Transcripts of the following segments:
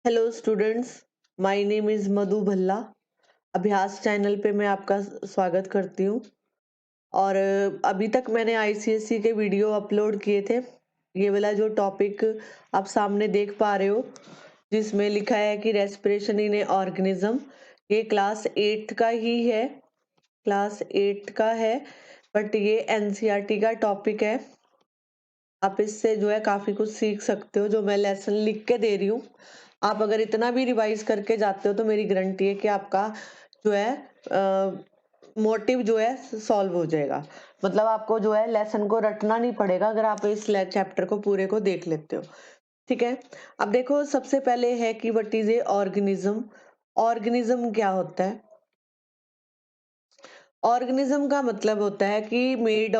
Hello students, my name is Madhu Bhalla. Abhyas channel पे मैं आपका स्वागत करती हूँ। और अभी तक मैंने आईसीएसई के वीडियो अपलोड किए थे। ये वाला जो टॉपिक आप सामने देख पा रहे हो, जिसमें लिखा है कि रेस्पिरेशन इन ए ऑर्गेनिज्म, ये क्लास 8 का ही है। क्लास 8 का है, बट ये एनसीईआरटी का टॉपिक है। आप इससे जो है काफ़ी कुछ सीख सकते हो। जो मैं लेसन लिख के दे रही हूँ, आप अगर इतना भी रिवाइज करके जाते हो तो मेरी गारंटी है कि आपका जो है मोटिव जो है सॉल्व हो जाएगा। मतलब आपको जो है लेसन को रटना नहीं पड़ेगा अगर आप इस चैप्टर को पूरे को देख लेते हो। ठीक है, अब देखो, सबसे पहले है कि what is a organism. Organism क्या होता है? ऑर्गेनिज्म का मतलब होता है कि मेड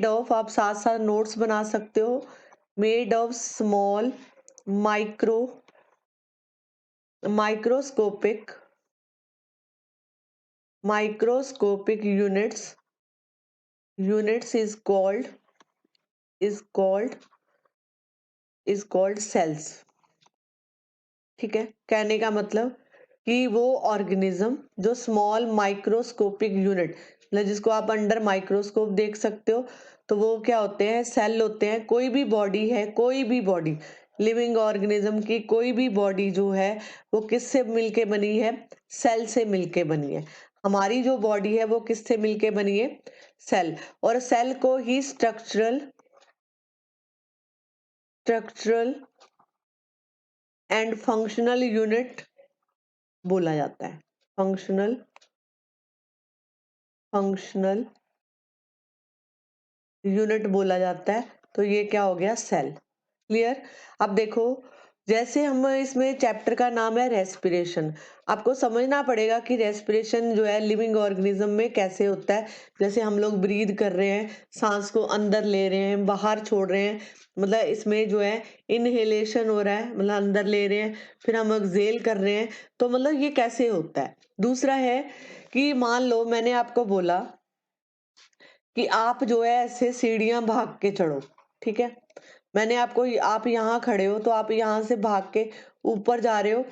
ऑफ आप साथ साथ नोट्स बना सकते हो। Made of small microscopic units is called cells. ठीक है, कहने का मतलब कि वो ऑर्गेनिज्म जो स्मॉल माइक्रोस्कोपिक यूनिट, मतलब जिसको आप अंडर माइक्रोस्कोप देख सकते हो, तो वो क्या होते हैं? सेल होते हैं। कोई भी बॉडी है, कोई भी बॉडी, लिविंग ऑर्गेनिज्म की कोई भी बॉडी जो है वो किससे मिलके बनी है? सेल से मिलके बनी है। हमारी जो बॉडी है वो किससे मिलके बनी है? सेल। और सेल को ही स्ट्रक्चरल एंड फंक्शनल यूनिट बोला जाता है। फंक्शनल यूनिट बोला जाता है। तो ये क्या हो गया? सेल। क्लियर? अब देखो, जैसे हम इसमें चैप्टर का नाम है रेस्पिरेशन, आपको समझना पड़ेगा कि रेस्पिरेशन जो है लिविंग ऑर्गेनिज्म में कैसे होता है। जैसे हम लोग ब्रीद कर रहे हैं, सांस को अंदर ले रहे हैं, बाहर छोड़ रहे हैं, मतलब इसमें जो है इनहेलेशन हो रहा है, मतलब अंदर ले रहे हैं, फिर हम एक्सहेल कर रहे हैं। तो मतलब ये कैसे होता है? दूसरा है कि मान लो मैंने आपको बोला कि आप जो है ऐसे सीढ़ियां भाग के चढ़ो। ठीक है, मैंने आपको, आप यहाँ खड़े हो तो आप यहाँ से भाग के ऊपर जा रहे हो,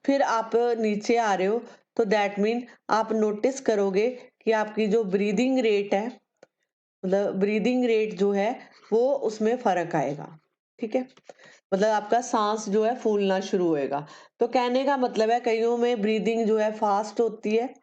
फिर आप नीचे आ रहे हो, तो दैट मीन आप नोटिस करोगे कि आपकी जो ब्रीदिंग रेट है, मतलब ब्रीदिंग रेट जो है वो उसमें फर्क आएगा। ठीक है, मतलब आपका सांस जो है फूलना शुरू होएगा। तो कहने का मतलब है, कईयों में ब्रीदिंग जो है फास्ट होती है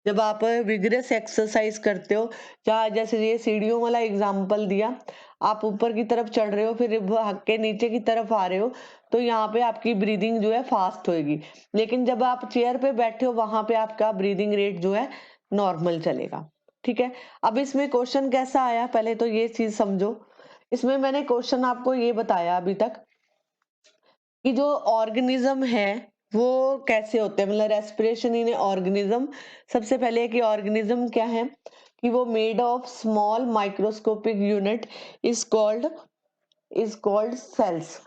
जब आप विग्रेस एक्सरसाइज करते हो। चाहे जैसे ये सीढ़ियों वाला एग्जांपल दिया, आप ऊपर की तरफ चढ़ रहे हो, फिर भाग के नीचे की तरफ आ रहे हो, तो यहाँ पे आपकी ब्रीदिंग जो है फास्ट होएगी। लेकिन जब आप चेयर पे बैठे हो, वहां पे आपका ब्रीदिंग रेट जो है नॉर्मल चलेगा। ठीक है, अब इसमें क्वेश्चन कैसा आया, पहले तो ये चीज समझो। इसमें मैंने क्वेश्चन आपको ये बताया अभी तक कि जो ऑर्गेनिज्म है वो कैसे होते हैं, मतलब रेस्पिरेशन इन ऑर्गेनिज्म। सबसे पहले कि ऑर्गेनिज्म क्या है, कि वो made of small microscopic unit is called cells.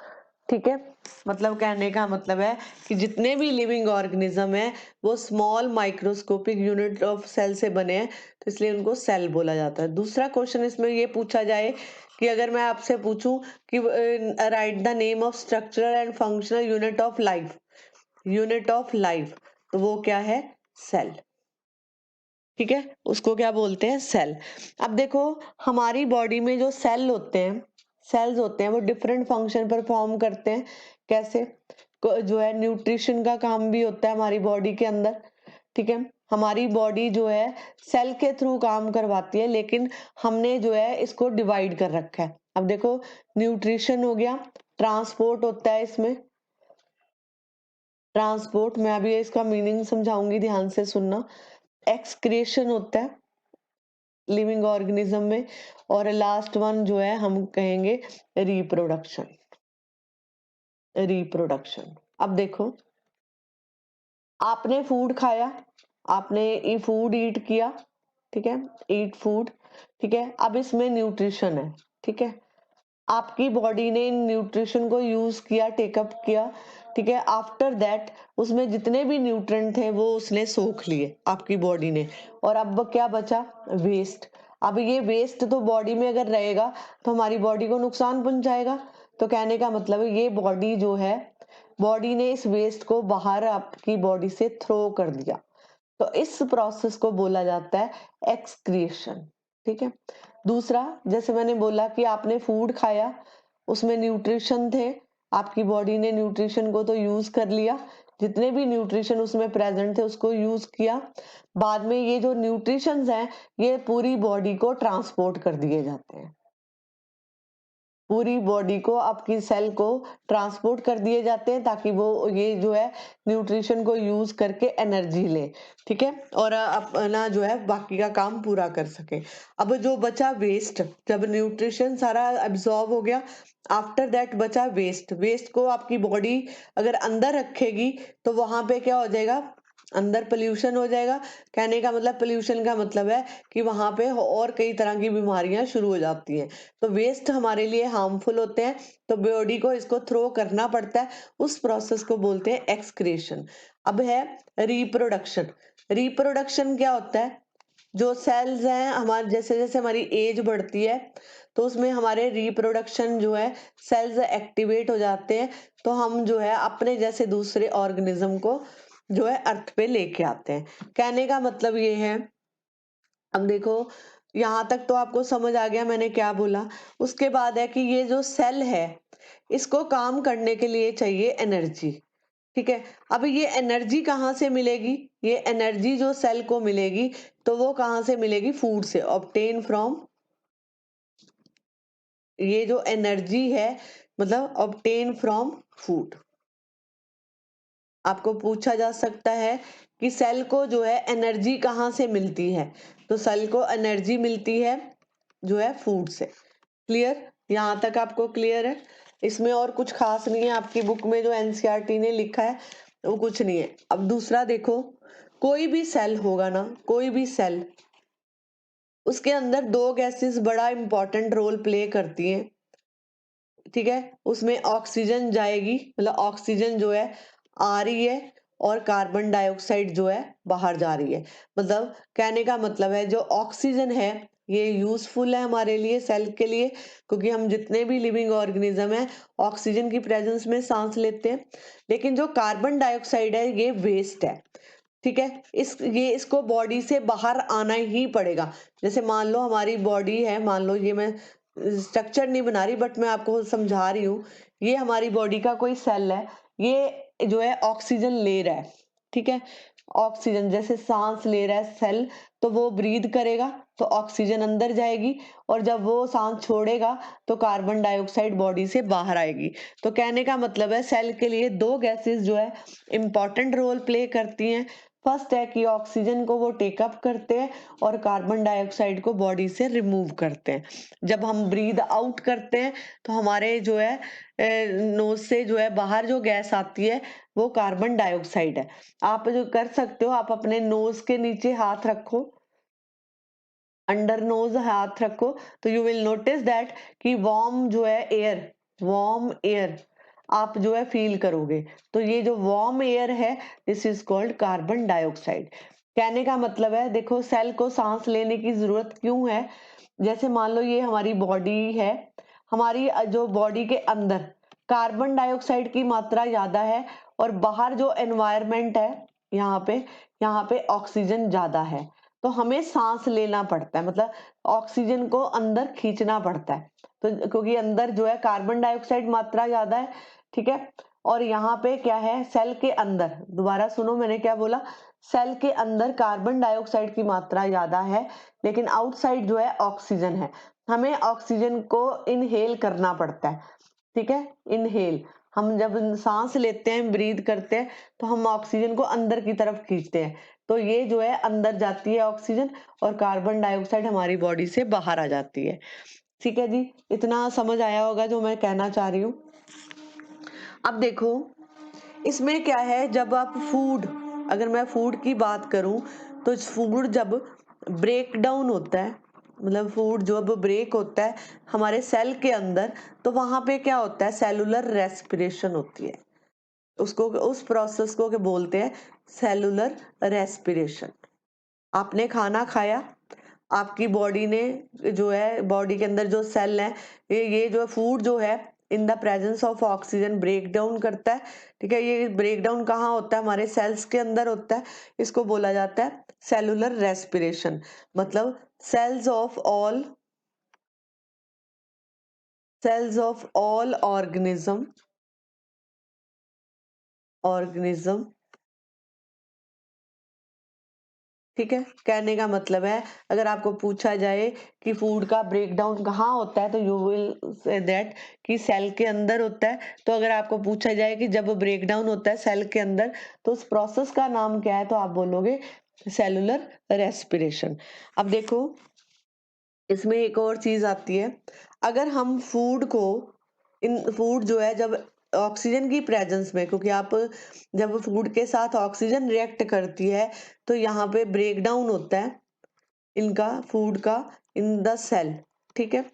ठीक है, मतलब कहने का मतलब है कि जितने भी लिविंग ऑर्गेनिज्म है वो small microscopic unit of cell से बने हैं, तो इसलिए उनको सेल बोला जाता है। दूसरा क्वेश्चन इसमें ये पूछा जाए कि अगर मैं आपसे पूछूं कि right the name of structural and functional unit of life, तो वो क्या है? सेल। ठीक है, उसको क्या बोलते हैं? सेल। अब देखो, हमारी बॉडी में जो सेल्स होते हैं वो डिफरेंट फंक्शन परफॉर्म करते हैं। कैसे? जो है न्यूट्रिशन का काम भी होता है हमारी बॉडी के अंदर। ठीक है, हमारी बॉडी जो है सेल के थ्रू काम करवाती है, लेकिन हमने जो है इसको डिवाइड कर रखा है। अब देखो, न्यूट्रिशन हो गया, ट्रांसपोर्ट होता है इसमें। ट्रांसपोर्ट, मैं अभी इसका मीनिंग समझाऊंगी, ध्यान से सुनना। एक्सक्रिएशन होता है लिविंग ऑर्गेनिज्म में, और लास्ट वन जो है हम कहेंगे रिप्रोडक्शन। अब देखो, आपने फूड खाया, आपने फूड ईट किया। ठीक है, ईट फूड। ठीक है, अब इसमें न्यूट्रिशन है। ठीक है, आपकी बॉडी ने इन न्यूट्रिशन को यूज किया, टेकअप किया। ठीक है, आफ्टर दैट उसमें जितने भी न्यूट्रिएंट थे वो उसने सोख लिए आपकी बॉडी ने, और अब क्या बचा? वेस्ट। अब ये वेस्ट तो बॉडी में अगर रहेगा तो हमारी बॉडी को नुकसान पहुंचाएगा। तो कहने का मतलब है ये बॉडी जो है बॉडी ने इस वेस्ट को बाहर आपकी बॉडी से थ्रो कर दिया, तो इस प्रोसेस को बोला जाता है एक्सक्रिएशन। ठीक है। दूसरा, जैसे मैंने बोला कि आपने फूड खाया, उसमें न्यूट्रिशन थे, आपकी बॉडी ने न्यूट्रिशन को तो यूज कर लिया, जितने भी न्यूट्रिशन उसमें प्रेजेंट थे उसको यूज किया। बाद में ये जो न्यूट्रिशंस हैं ये पूरी बॉडी को ट्रांसपोर्ट कर दिए जाते हैं, पूरी बॉडी को, आपकी सेल को ट्रांसपोर्ट कर दिए जाते हैं ताकि वो ये जो है न्यूट्रिशन को यूज करके एनर्जी ले। ठीक है। और अपना जो है बाकी का काम पूरा कर सके। अब जो बचा वेस्ट, जब न्यूट्रिशन सारा एब्जॉर्ब हो गया, आफ्टर दैट बचा वेस्ट। वेस्ट को आपकी बॉडी अगर अंदर रखेगी तो वहां पे क्या हो जाएगा, अंदर पोल्यूशन हो जाएगा। कहने का मतलब, पोल्यूशन का मतलब है कि वहां पे और कई तरह की बीमारियां शुरू हो जाती हैं। तो वेस्ट हमारे लिए हार्मफुल होते हैं, तो बॉडी को इसको थ्रो करना पड़ता है, उस प्रोसेस को बोलते हैं एक्सक्रीशन। अब है रिप्रोडक्शन। रिप्रोडक्शन क्या होता है, जो सेल्स हैं हमारे, जैसे जैसे हमारी एज बढ़ती है तो उसमें हमारे रिप्रोडक्शन जो है सेल्स एक्टिवेट हो जाते हैं, तो हम जो है अपने जैसे दूसरे ऑर्गेनिज्म को जो है अर्थ पे लेके आते हैं। कहने का मतलब ये है, अब देखो यहाँ तक तो आपको समझ आ गया मैंने क्या बोला। उसके बाद है कि ये जो सेल है इसको काम करने के लिए चाहिए एनर्जी। ठीक है। अब ये एनर्जी कहाँ से मिलेगी, ये एनर्जी जो सेल को मिलेगी तो वो कहाँ से मिलेगी, फूड से, ऑब्टेन फ्रॉम, ये जो एनर्जी है मतलब ऑब्टेन फ्रॉम फूड। आपको पूछा जा सकता है कि सेल को जो है एनर्जी कहाँ से मिलती है, तो सेल को एनर्जी मिलती है जो है फूड से। क्लियर, यहाँ तक आपको क्लियर है। इसमें और कुछ खास नहीं है, आपकी बुक में जो एनसीईआरटी ने लिखा है वो कुछ नहीं है। अब दूसरा देखो, कोई भी सेल होगा ना, कोई भी सेल, उसके अंदर दो गैसेस बड़ा इंपॉर्टेंट रोल प्ले करती हैं। ठीक है। उसमें ऑक्सीजन जाएगी, मतलब ऑक्सीजन जो है आ रही है और कार्बन डाइऑक्साइड जो है बाहर जा रही है। मतलब कहने का मतलब है जो ऑक्सीजन है ये यूजफुल है हमारे लिए, सेल के लिए, क्योंकि हम जितने भी लिविंग ऑर्गेनिज्म है ऑक्सीजन की प्रेजेंस में सांस लेते हैं। लेकिन जो कार्बन डाइऑक्साइड है ये वेस्ट है। ठीक है। इसको बॉडी से बाहर आना ही पड़ेगा। जैसे मान लो हमारी बॉडी है, मान लो, ये मैं स्ट्रक्चर नहीं बना रही बट मैं आपको समझा रही हूँ, ये हमारी बॉडी का कोई सेल है, ये जो है ऑक्सीजन ले रहा है। ठीक है। ऑक्सीजन जैसे सांस ले रहा है सेल, तो वो ब्रीद करेगा तो ऑक्सीजन अंदर जाएगी, और जब वो सांस छोड़ेगा तो कार्बन डाइऑक्साइड बॉडी से बाहर आएगी। तो कहने का मतलब है सेल के लिए दो गैसेस जो है इंपॉर्टेंट रोल प्ले करती हैं। फर्स्ट है कि ऑक्सीजन को वो टेकअप करते हैं और कार्बन डाइऑक्साइड को बॉडी से रिमूव करते हैं। जब हम ब्रीद आउट करते हैं तो हमारे जो है नोज से जो है बाहर जो गैस आती है वो कार्बन डाइऑक्साइड है। आप जो कर सकते हो, आप अपने नोज के नीचे हाथ रखो, अंडर नोज हाथ रखो, तो यू विल नोटिस दैट कि वार्म जो है एयर, वार्म एयर आप जो है फील करोगे। तो ये जो वार्म एयर है this is called carbon dioxide. कहने का मतलब है, देखो सेल को सांस लेने की जरूरत क्यों है। जैसे मान लो ये हमारी बॉडी है, हमारी जो बॉडी के अंदर कार्बन डाइऑक्साइड की मात्रा ज्यादा है और बाहर जो एनवायरनमेंट है यहाँ पे ऑक्सीजन ज्यादा है, तो हमें सांस लेना पड़ता है, मतलब ऑक्सीजन को अंदर खींचना पड़ता है। तो क्योंकि अंदर जो है कार्बन डाइऑक्साइड मात्रा ज्यादा है। ठीक है। और यहाँ पे क्या है, सेल के अंदर, दोबारा सुनो मैंने क्या बोला, सेल के अंदर कार्बन डाइऑक्साइड की मात्रा ज्यादा है लेकिन आउटसाइड जो है ऑक्सीजन है। हमें ऑक्सीजन को इनहेल करना पड़ता है। ठीक है। इनहेल, हम जब सांस लेते हैं, ब्रीद करते हैं, तो हम ऑक्सीजन को अंदर की तरफ खींचते हैं, तो ये जो है अंदर जाती है ऑक्सीजन और कार्बन डाइऑक्साइड हमारी बॉडी से बाहर आ जाती है। ठीक है जी, इतना समझ आया होगा जो मैं कहना चाह रही हूँ। अब देखो इसमें क्या है, जब आप फूड, अगर मैं फूड की बात करूं तो फूड जब ब्रेक डाउन होता है, मतलब फूड जब ब्रेक होता है हमारे सेल के अंदर, तो वहां पे क्या होता है, सेलुलर रेस्पिरेशन होती है। उसको, उस प्रोसेस को क्या बोलते हैं, सेलुलर रेस्पिरेशन। आपने खाना खाया, आपकी बॉडी ने जो है, बॉडी के अंदर जो सेल है, ये जो फूड जो है in the presence of oxygen break down करता है। ठीक है, ये ब्रेक डाउन कहाँ होता है? हमारे सेल्स के अंदर होता है। इसको बोला जाता है सेलुलर रेस्पिरेशन। मतलब सेल्स ऑफ ऑल ऑर्गेनिज्म। ठीक है, कहने का मतलब है अगर आपको पूछा जाए कि फूड का ब्रेक डाउन कहाँ होता है तो यू विल से दैट कि सेल के अंदर होता है। तो अगर आपको पूछा जाए कि जब ब्रेक डाउन होता है सेल के अंदर तो उस प्रोसेस का नाम क्या है, तो आप बोलोगे सेलुलर रेस्पिरेशन। अब देखो इसमें एक और चीज आती है। अगर हम फूड जो है जब ऑक्सीजन की प्रेजेंस में, क्योंकि आप जब फूड के साथ ऑक्सीजन रिएक्ट करती है तो यहाँ पे ब्रेक डाउन होता है इनका फूड का इन द सेल। ठीक है,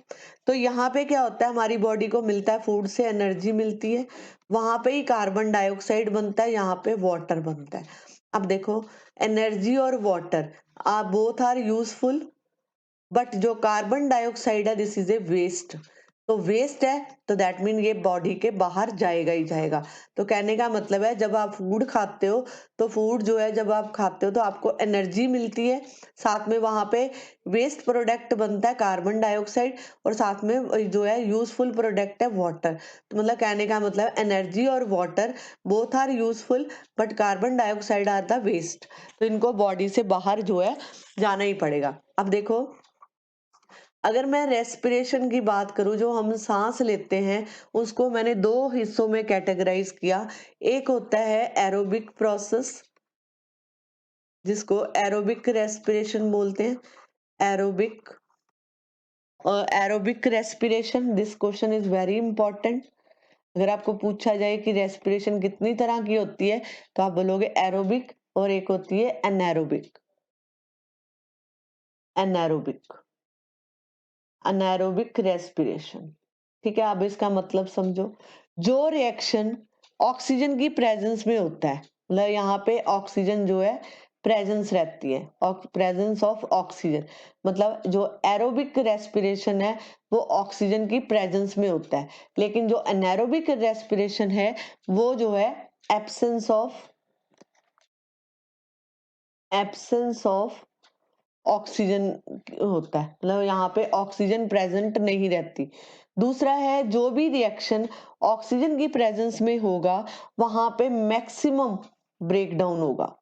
तो यहाँ पे क्या होता है, हमारी बॉडी को मिलता है फूड से एनर्जी मिलती है, वहां पे ही कार्बन डाइऑक्साइड बनता है, यहाँ पे वाटर बनता है। अब देखो एनर्जी और water both are useful, but जो कार्बन डाइऑक्साइड है दिस इज ए वेस्ट। तो वेस्ट है तो दैट मीन ये बॉडी के बाहर जाएगा ही जाएगा। तो कहने का मतलब है जब आप फूड खाते हो तो फूड जो है जब आप खाते हो तो आपको एनर्जी मिलती है, साथ में वहां पे वेस्ट प्रोडक्ट बनता है कार्बन डाइऑक्साइड, और साथ में जो है यूजफुल प्रोडक्ट है वाटर। तो मतलब कहने का मतलब एनर्जी और water both are useful but carbon dioxide are the waste. तो इनको बॉडी से बाहर जो है जाना ही पड़ेगा। अब देखो अगर मैं रेस्पिरेशन की बात करूं, जो हम सांस लेते हैं उसको मैंने दो हिस्सों में कैटेगराइज किया। एक होता है एरोबिक प्रोसेस जिसको एरोबिक रेस्पिरेशन बोलते हैं। Aerobic respiration, this question is very important. अगर आपको पूछा जाए कि रेस्पिरेशन कितनी तरह की होती है तो आप बोलोगे एरोबिक, और एक होती है एनारोबिक। Anaerobic anaerobic respiration. ठीक है, अब इसका मतलब समझो। जो रिएक्शन ऑक्सीजन की प्रेजेंस में होता है, मतलब यहाँ पे ऑक्सीजन जो है प्रेजेंस रहती है, प्रेजेंस ऑफ ऑक्सीजन, मतलब जो एरोबिक रेस्पिरेशन है वो ऑक्सीजन की प्रेजेंस में होता है। लेकिन जो एनारोबिक रेस्पिरेशन है वो जो है एब्सेंस ऑफ ऑक्सीजन होता है, मतलब यहाँ पे ऑक्सीजन प्रेजेंट नहीं रहती। दूसरा है जो भी रिएक्शन ऑक्सीजन की प्रेजेंस में होगा वहां पे मैक्सिमम ब्रेकडाउन होगा।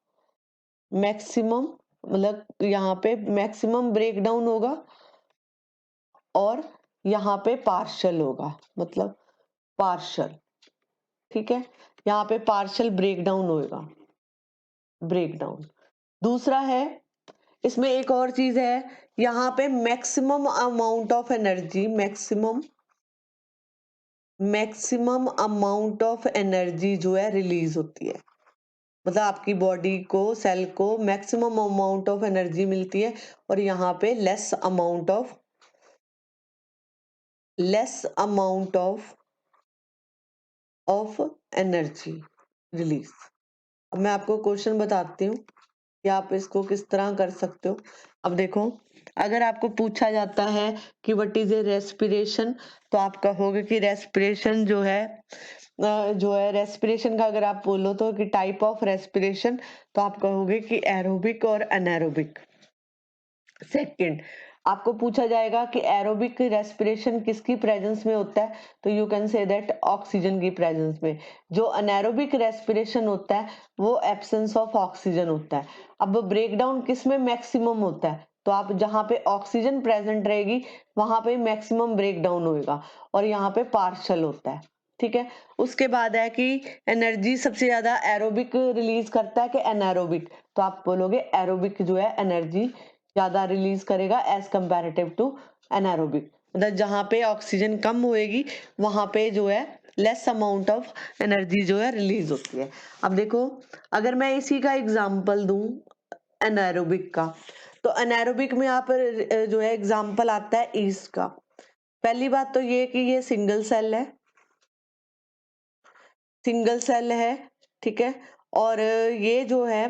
मैक्सिमम मतलब यहाँ पे मैक्सिमम ब्रेकडाउन होगा, और यहाँ पे पार्शल होगा, मतलब पार्शल। ठीक है, यहाँ पे पार्शल ब्रेकडाउन होगा, ब्रेकडाउन। दूसरा है इसमें एक और चीज है, यहाँ पे maximum amount of energy, maximum amount of energy जो है रिलीज होती है। मतलब आपकी बॉडी को सेल को मैक्सिमम अमाउंट ऑफ एनर्जी मिलती है, और यहाँ पे less amount of energy release. अब मैं आपको क्वेश्चन बताती हूँ कि आप इसको किस तरह कर सकते हो। अब देखो अगर आपको पूछा जाता है कि व्हाट इज ए रेस्पिरेशन, तो आप कहोगे कि रेस्पिरेशन जो है रेस्पिरेशन का अगर आप बोलो तो कि टाइप ऑफ रेस्पिरेशन, तो आप कहोगे कि एरोबिक और अनएरोबिक। सेकंड, आपको पूछा जाएगा कि एरोबिक रेस्पिरेशन किसकी प्रेजेंस में होता है, तो you can say that oxygen की प्रेजेंस में। जो अनएरोबिक रेस्पिरेशन होता है वो एब्सेंस ऑफ ऑक्सीजन होता है। अब ब्रेकडाउन किस में मैक्सिमम होता है, तो आप जहां पे ऑक्सीजन प्रेजेंट रहेगी वहां पे मैक्सिमम ब्रेकडाउन होएगा, और यहाँ पे पार्शल होता है। ठीक है, उसके बाद है कि एनर्जी सबसे ज्यादा एरोबिक रिलीज करता है कि एनारोबिक, तो आप बोलोगे एरोबिक जो है एनर्जी ज्यादा रिलीज करेगा एज कंपैरेटिव टू एनारोबिक। मतलब जहां पे ऑक्सीजन कम होएगी वहां पे जो है लेस अमाउंट ऑफ एनर्जी जो है रिलीज होती है। अब देखो अगर मैं इसी का एग्जांपल दूं एनारोबिक का, तो एनारोबिक में आप जो है एग्जांपल आता है ईस्ट का। पहली बात तो ये कि ये सिंगल सेल है। ठीक है, और ये जो है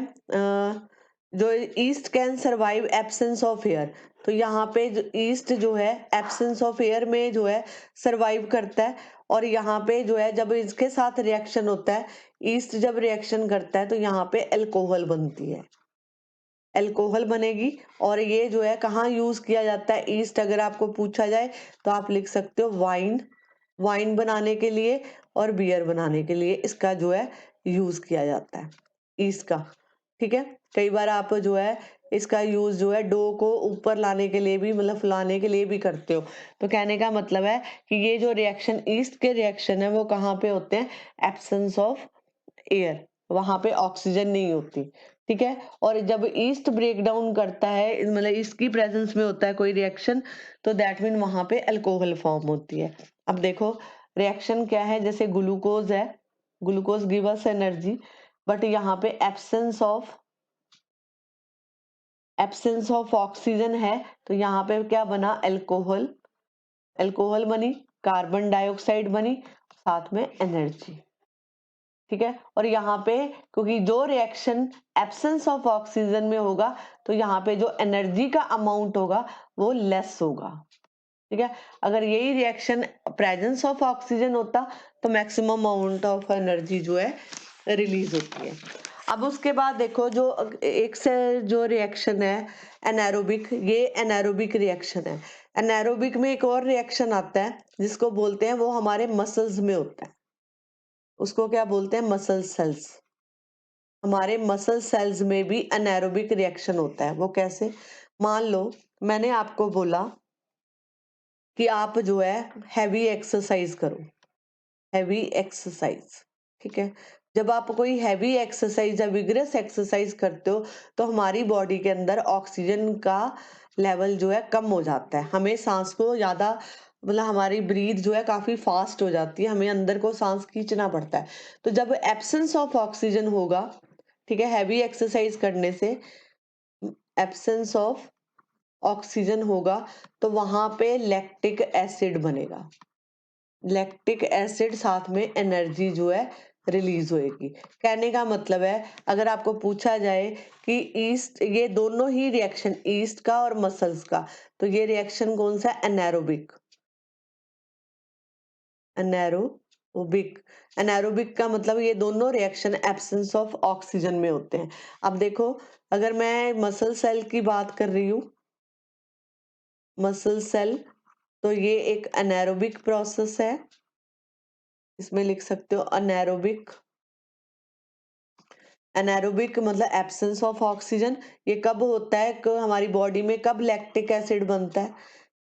जो east can survive absence of air, तो यहाँ पे जो ईस्ट जो है एब्सेंस ऑफ एयर में जो है सर्वाइव करता है, और यहाँ पे जो है जब इसके साथ रिएक्शन होता है, ईस्ट जब रिएक्शन करता है तो यहाँ पे अल्कोहल बनती है, अल्कोहल बनेगी। और ये जो है कहाँ यूज किया जाता है ईस्ट, अगर आपको पूछा जाए तो आप लिख सकते हो वाइन, वाइन बनाने के लिए और बियर बनाने के लिए इसका जो है यूज किया जाता है ईस्ट का। ठीक है, कई बार आप जो है इसका यूज जो है डो को ऊपर लाने के लिए भी, मतलब फुलाने के लिए भी करते हो। तो कहने का मतलब है कि ये जो रिएक्शन ईस्ट के रिएक्शन है वो कहाँ पे होते हैं, एब्सेंस ऑफ एयर, वहां पे ऑक्सीजन नहीं होती। ठीक है, और जब ईस्ट ब्रेक डाउन करता है, मतलब इसकी प्रेजेंस में होता है कोई रिएक्शन, तो दैट मीन वहां पे अल्कोहल फॉर्म होती है। अब देखो रिएक्शन क्या है, जैसे ग्लूकोज है, glucose give us energy, but यहाँ पे एब्सेंस ऑफ ऑक्सीजन है, तो यहाँ पे क्या बना, अल्कोहल, अल्कोहल बनी, कार्बन डाइऑक्साइड बनी, साथ में एनर्जी। ठीक है, और यहाँ पे क्योंकि जो रिएक्शन एब्सेंस ऑफ ऑक्सीजन में होगा तो यहाँ पे जो एनर्जी का अमाउंट होगा वो लेस होगा। ठीक है, अगर यही रिएक्शन प्रेजेंस ऑफ ऑक्सीजन होता तो मैक्सिमम अमाउंट ऑफ एनर्जी जो है रिलीज होती है। अब उसके बाद देखो जो एक से जो रिएक्शन है एनारोबिक, ये एनारोबिक रिएक्शन है। एनारोबिक में एक और रिएक्शन आता है जिसको बोलते हैं, वो हमारे मसल्स में होता है, उसको क्या बोलते हैं, मसल सेल्स। हमारे मसल सेल्स में भी एनारोबिक रिएक्शन होता है। वो कैसे, मान लो मैंने आपको बोला कि आप जो है हैवी एक्सरसाइज करो, हैवी एक्सरसाइज। ठीक है, जब आप कोई हैवी एक्सरसाइज या विग्रस एक्सरसाइज करते हो तो हमारी बॉडी के अंदर ऑक्सीजन का लेवल जो है कम हो जाता है, हमें सांस को ज्यादा, मतलब हमारी ब्रीथ जो है काफी फास्ट हो जाती है, हमें अंदर को सांस खींचना पड़ता है। तो जब एब्सेंस ऑफ ऑक्सीजन होगा, ठीक है, हैवी एक्सरसाइज करने से एब्सेंस ऑफ ऑक्सीजन होगा तो वहां पे लैक्टिक एसिड बनेगा, लैक्टिक एसिड साथ में एनर्जी जो है रिलीज होएगी। कहने का मतलब है अगर आपको पूछा जाए कि ईस्ट, ये दोनों ही रिएक्शन ईस्ट का और मसल्स का, तो ये रिएक्शन कौन सा, एनारोबिक, एनारोबिक। एनारोबिक का मतलब ये दोनों रिएक्शन एब्सेंस ऑफ ऑक्सीजन में होते हैं। अब देखो अगर मैं मसल सेल की बात कर रही हूँ, मसल सेल, तो ये एक एनारोबिक प्रोसेस है, इसमें लिख सकते हो एनारोबिक। एनारोबिक मतलब एब्सेंस ऑफ ऑक्सीजन। ये कब होता है कि हमारी बॉडी में कब लैक्टिक एसिड बनता है,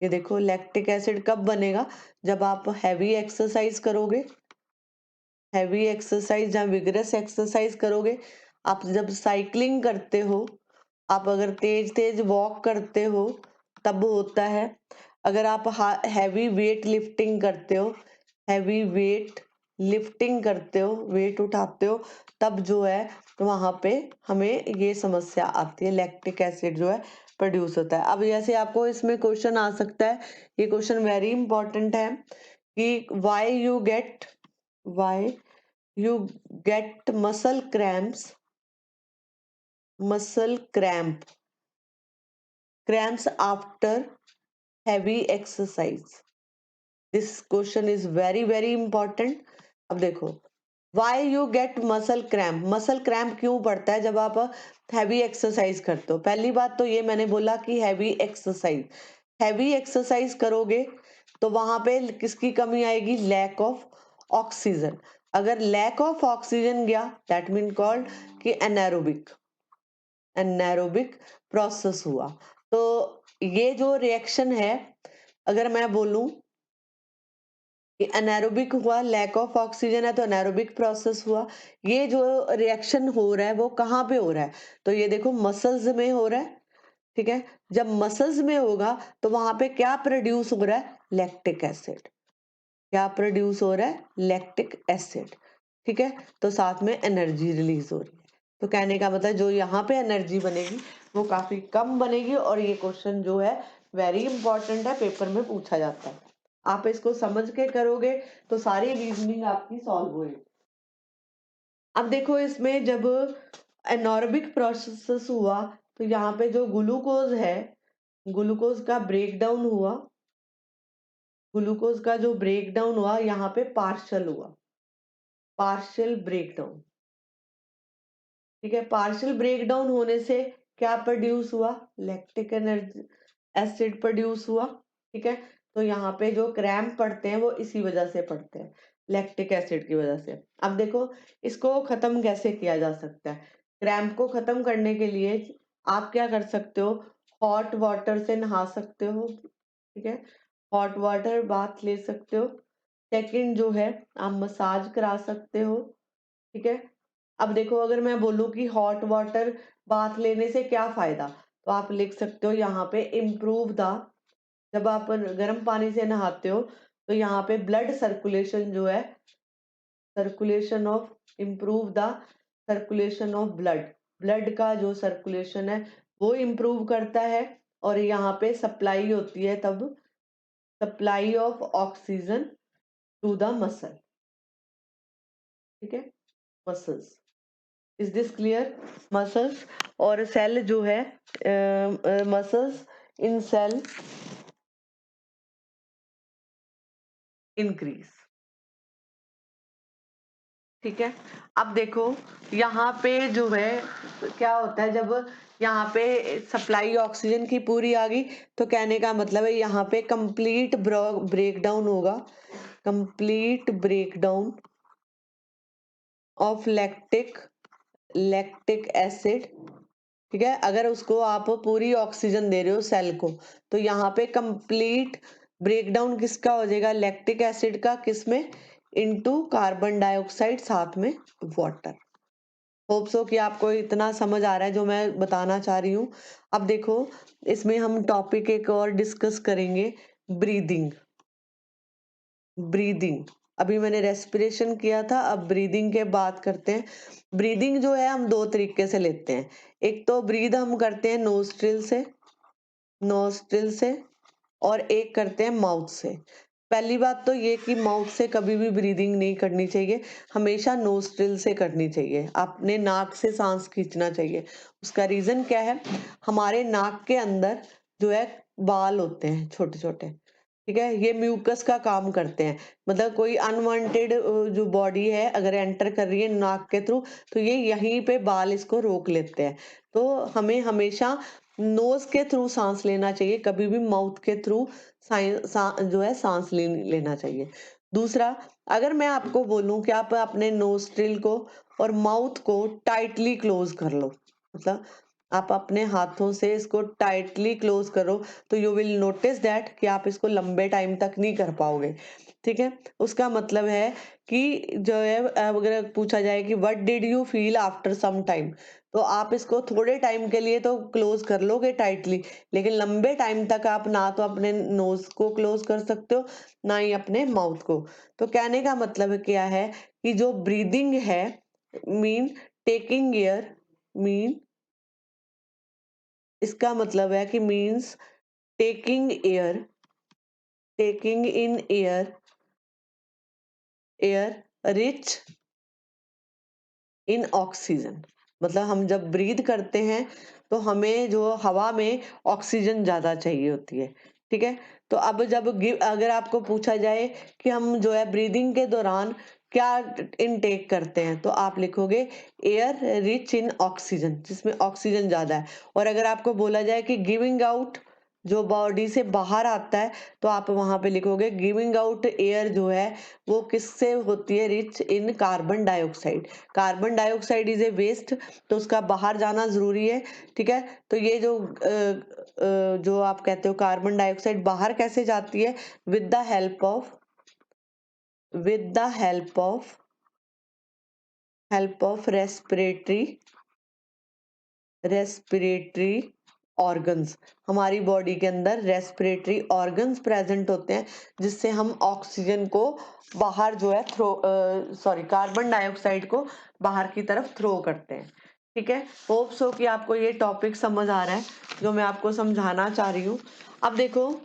ये देखो लैक्टिक एसिड कब बनेगा, जब आप हैवी एक्सरसाइज करोगे, हैवी एक्सरसाइज या विगरस एक्सरसाइज करोगे, आप जब साइकिलिंग करते हो, आप अगर तेज तेज वॉक करते हो तब होता है। अगर आप हैवी वेट लिफ्टिंग करते हो, हैवी वेट लिफ्टिंग करते हो, वेट उठाते हो, तब जो है तो वहां पे हमें ये समस्या आती है, लैक्टिक एसिड जो है प्रोड्यूस होता है। अब जैसे आपको इसमें क्वेश्चन आ सकता है, ये क्वेश्चन वेरी इंपॉर्टेंट है कि why you get muscle cramps after heavy exercise. This question is very very important. अब देखो why you get muscle cramp क्यों पड़ता है जब आप हैवी एक्सरसाइज करते हो। पहली बात तो ये मैंने बोला कि हैवी एक्सरसाइज करोगे तो वहां पे किसकी कमी आएगी, लैक ऑफ ऑक्सीजन। अगर लैक ऑफ ऑक्सीजन गया दैट मीन कॉल्ड कि एनारोबिक प्रोसेस हुआ। तो ये जो रिएक्शन है, अगर मैं बोलूं कि एनारोबिक हुआ, लैक ऑफ ऑक्सीजन है तो एनारोबिक प्रोसेस हुआ। ये जो रिएक्शन हो रहा है वो कहाँ पे हो रहा है, तो ये देखो मसल्स में हो रहा है। ठीक है, जब मसल्स में होगा तो वहां पे क्या प्रोड्यूस हो रहा है, लैक्टिक एसिड। क्या प्रोड्यूस हो रहा है, लैक्टिक एसिड। ठीक है, तो साथ में एनर्जी रिलीज हो रही है। तो कहने का मतलब जो यहाँ पे एनर्जी बनेगी वो काफी कम बनेगी, और ये क्वेश्चन जो है वेरी इंपॉर्टेंट है, पेपर में पूछा जाता है। आप इसको समझ के करोगे तो सारी रीजनिंग आपकी सॉल्व होगी। अब देखो इसमें जब एनॉर्बिक प्रोसेस हुआ तो यहाँ पे जो ग्लूकोज है, ग्लूकोज का ब्रेकडाउन हुआ, ग्लूकोज का जो ब्रेकडाउन हुआ यहाँ पे पार्शियल हुआ, पार्शियल ब्रेकडाउन। ठीक है, पार्शियल ब्रेकडाउन होने से क्या प्रोड्यूस हुआ, लैक्टिक एसिड प्रोड्यूस हुआ। ठीक है, तो यहाँ पे जो क्रैम्प पड़ते हैं वो इसी वजह से पड़ते हैं, लैक्टिक एसिड की वजह से। अब देखो इसको खत्म कैसे किया जा सकता है। क्रैम्प को खत्म करने के लिए आप क्या कर सकते हो, हॉट वाटर से नहा सकते हो। ठीक है, हॉट वाटर बाथ ले सकते हो। सेकंड जो है, आप मसाज करा सकते हो। ठीक है, अब देखो अगर मैं बोलूं कि हॉट वाटर बाथ लेने से क्या फायदा, तो आप लिख सकते हो यहाँ पे इम्प्रूव द, जब आप गर्म पानी से नहाते हो तो यहाँ पे ब्लड सर्कुलेशन जो है, circulation of, improve the circulation of blood, blood का जो सर्कुलेशन है वो इम्प्रूव करता है। और यहाँ पे सप्लाई होती है तब, supply of oxygen to the muscle. ठीक है, muscles, is this clear. Muscles और सेल जो है, मसल्स इन सेल इंक्रीज। ठीक है, अब देखो यहाँ पे जो है क्या होता है, जब यहाँ पे सप्लाई ऑक्सीजन की पूरी आ गई तो कहने का मतलब है यहाँ पे कंप्लीट ब्रेकडाउन होगा, complete breakdown of lactic acid. ठीक है, अगर उसको आप पूरी ऑक्सीजन दे रहे हो सेल को, तो यहाँ पे कंप्लीट ब्रेकडाउन किसका हो जाएगा, लैक्टिक एसिड का, किसमें, इनटू कार्बन डाइऑक्साइड साथ में वाटर। होप सो कि आपको इतना समझ आ रहा है जो मैं बताना चाह रही हूँ। अब देखो इसमें हम टॉपिक एक और डिस्कस करेंगे, ब्रीदिंग। ब्रीदिंग, अभी मैंने रेस्पिरेशन किया था, अब ब्रीदिंग के बात करते हैं। ब्रीदिंग जो है हम दो तरीके से लेते हैं, एक तो ब्रीद हम करते हैं नोस्ट्रिल से, नोस्ट्रिल से, और एक करते हैं माउथ से। पहली बात तो ये कि माउथ से कभी भी ब्रीदिंग नहीं करनी चाहिए, हमेशा नोस्ट्रिल से करनी चाहिए, अपने नाक से सांस खींचना चाहिए। उसका रीजन क्या है, हमारे नाक के अंदर जो है बाल होते हैं छोटे छोटे। ठीक है, ये म्यूकस का काम करते हैं, मतलब कोई अनवांटेड जो बॉडी है अगर एंटर कर रही है नाक के थ्रू, तो ये यहीं पे बाल इसको रोक लेते हैं। तो हमें हमेशा नोज के थ्रू सांस लेना चाहिए, कभी भी माउथ के थ्रू जो है सांस लेना चाहिए। दूसरा, अगर मैं आपको बोलूं कि आप अपने नोस्ट्रिल को और माउथ को टाइटली क्लोज कर लो, मतलब आप अपने हाथों से इसको टाइटली क्लोज करो, तो यू विल नोटिस दैट कि आप इसको लंबे टाइम तक नहीं कर पाओगे। ठीक है, उसका मतलब है कि जो है अगर पूछा जाए कि what did you feel after some time, तो आप इसको थोड़े टाइम के लिए तो क्लोज कर लोगे टाइटली, लेकिन लंबे टाइम तक आप ना तो अपने नोज को क्लोज कर सकते हो ना ही अपने माउथ को। तो कहने का मतलब क्या है कि जो ब्रीदिंग है, मीन टेकिंग एयर, मीन इसका मतलब है कि means taking air, taking in air, air rich in oxygen. मतलब हम जब ब्रीद करते हैं तो हमें जो हवा में ऑक्सीजन ज्यादा चाहिए होती है। ठीक है, तो अब जब अगर आपको पूछा जाए कि हम जो है ब्रीदिंग के दौरान क्या इनटेक करते हैं, तो आप लिखोगे एयर रिच इन ऑक्सीजन, जिसमें ऑक्सीजन ज्यादा है। और अगर आपको बोला जाए कि गिविंग आउट, जो बॉडी से बाहर आता है, तो आप वहां पे लिखोगे गिविंग आउट एयर जो है वो किससे होती है, rich in carbon dioxide. Carbon dioxide is a waste, तो उसका बाहर जाना जरूरी है। ठीक है, तो ये जो आप कहते हो कार्बन डाइऑक्साइड बाहर कैसे जाती है, with the help of, with the help of respiratory organs. हमारी बॉडी के अंदर रेस्पिरेटरी ऑर्गन्स प्रेजेंट होते हैं, जिससे हम ऑक्सीजन को बाहर जो है कार्बन डाइऑक्साइड को बाहर की तरफ थ्रो करते हैं। ठीक है, होप सो कि आपको ये टॉपिक समझ आ रहा है जो मैं आपको समझाना चाह रही हूँ। अब देखो